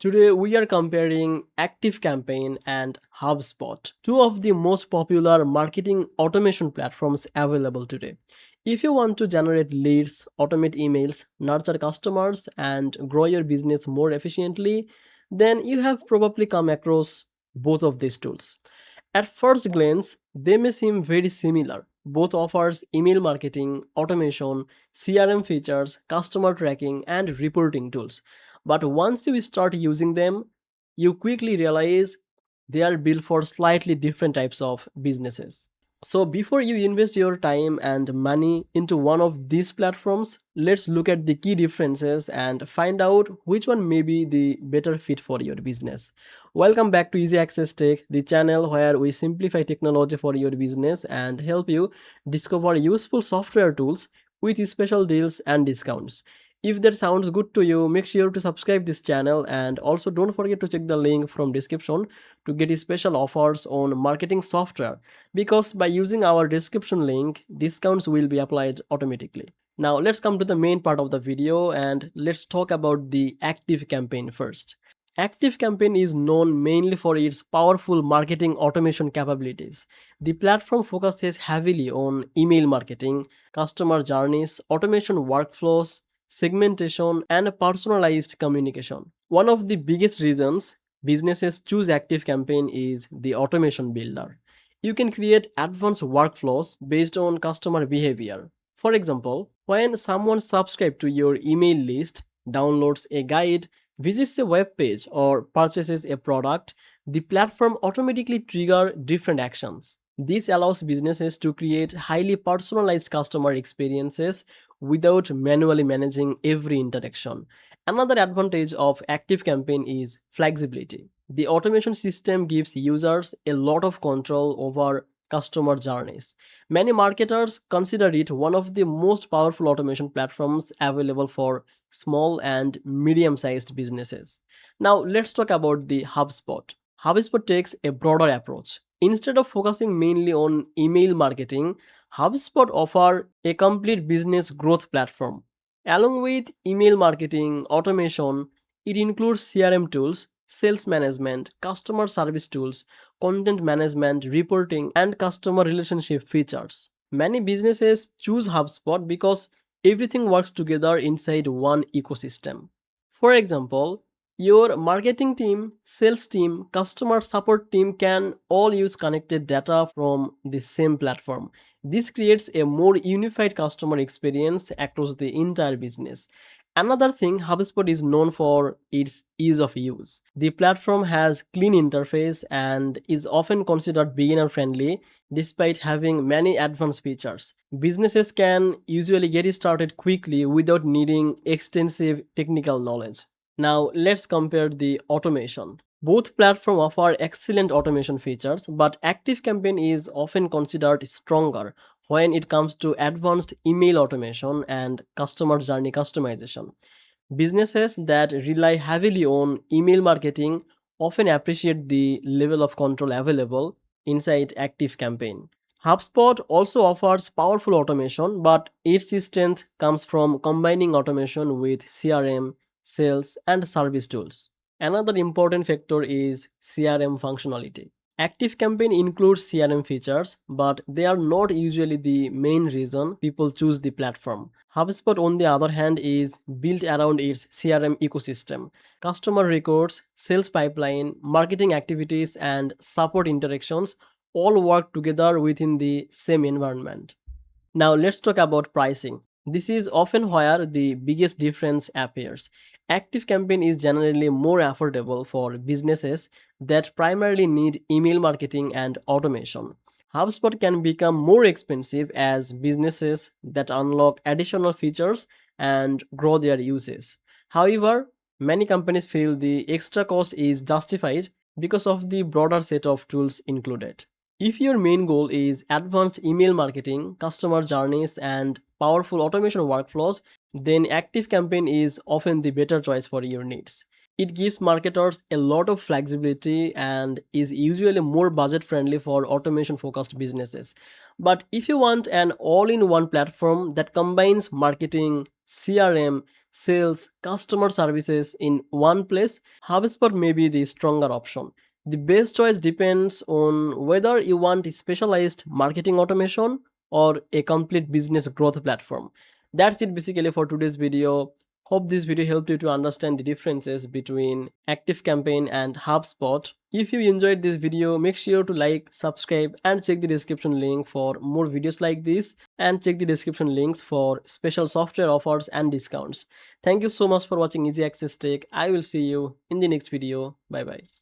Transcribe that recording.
Today we are comparing ActiveCampaign and HubSpot, two of the most popular marketing automation platforms available today. If you want to generate leads, automate emails, nurture customers, and grow your business more efficiently, then you have probably come across both of these tools. At first glance, they may seem very similar. Both offers email marketing, automation, CRM features, customer tracking, and reporting tools. But once you start using them, you quickly realize they are built for slightly different types of businesses. So before you invest your time and money into one of these platforms, let's look at the key differences and find out which one may be the better fit for your business. Welcome back to Easy Access Tech, the channel where we simplify technology for your business and help you discover useful software tools with special deals and discounts. If that sounds good to you, make sure to subscribe this channel and also don't forget to check the link from description to get special offers on marketing software, because by using our description link, discounts will be applied automatically. Now let's come to the main part of the video and let's talk about the ActiveCampaign first. ActiveCampaign is known mainly for its powerful marketing automation capabilities. The platform focuses heavily on email marketing, customer journeys, automation workflows, segmentation, and personalized communication. One of the biggest reasons businesses choose ActiveCampaign is the automation builder. You can create advanced workflows based on customer behavior. For example, when someone subscribes to your email list, downloads a guide, visits a web page, or purchases a product, the platform automatically trigger different actions. This allows businesses to create highly personalized customer experiences without manually managing every interaction. Another advantage of ActiveCampaign is flexibility. The automation system gives users a lot of control over customer journeys. Many marketers consider it one of the most powerful automation platforms available for small and medium sized businesses. Now, let's talk about the HubSpot. HubSpot takes a broader approach. Instead of focusing mainly on email marketing, HubSpot offers a complete business growth platform. Along with email marketing, automation, it includes CRM tools, sales management, customer service tools, content management, reporting, and customer relationship features. Many businesses choose HubSpot because everything works together inside one ecosystem. For example, your marketing team, sales team, customer support team can all use connected data from the same platform. This creates a more unified customer experience across the entire business. Another thing, HubSpot is known for its ease of use. The platform has clean interface and is often considered beginner friendly despite having many advanced features. Businesses can usually get started quickly without needing extensive technical knowledge. Now let's compare the automation. Both platforms offer excellent automation features, but ActiveCampaign is often considered stronger when it comes to advanced email automation and customer journey customization. Businesses that rely heavily on email marketing often appreciate the level of control available inside ActiveCampaign. HubSpot also offers powerful automation, but its strength comes from combining automation with CRM, sales, and service tools. Another important factor is CRM functionality. ActiveCampaign includes CRM features, but they are not usually the main reason people choose the platform. HubSpot, on the other hand, is built around its CRM ecosystem. Customer records, sales pipeline, marketing activities, and support interactions all work together within the same environment. Now let's talk about pricing. This is often where the biggest difference appears. ActiveCampaign is generally more affordable for businesses that primarily need email marketing and automation. HubSpot can become more expensive as businesses that unlock additional features and grow their uses. However, many companies feel the extra cost is justified because of the broader set of tools included. If your main goal is advanced email marketing, customer journeys, and powerful automation workflows, then ActiveCampaign is often the better choice for your needs. It gives marketers a lot of flexibility and is usually more budget friendly for automation focused businesses. But if you want an all in one platform that combines marketing, CRM, sales, customer services in one place, HubSpot may be the stronger option. The best choice depends on whether you want a specialized marketing automation or a complete business growth platform. That's it basically for today's video. Hope this video helped you to understand the differences between ActiveCampaign and HubSpot. If you enjoyed this video, make sure to like, subscribe, and check the description link for more videos like this, and check the description links for special software offers and discounts. Thank you so much for watching Easy Access Tech. I will see you in the next video. Bye bye.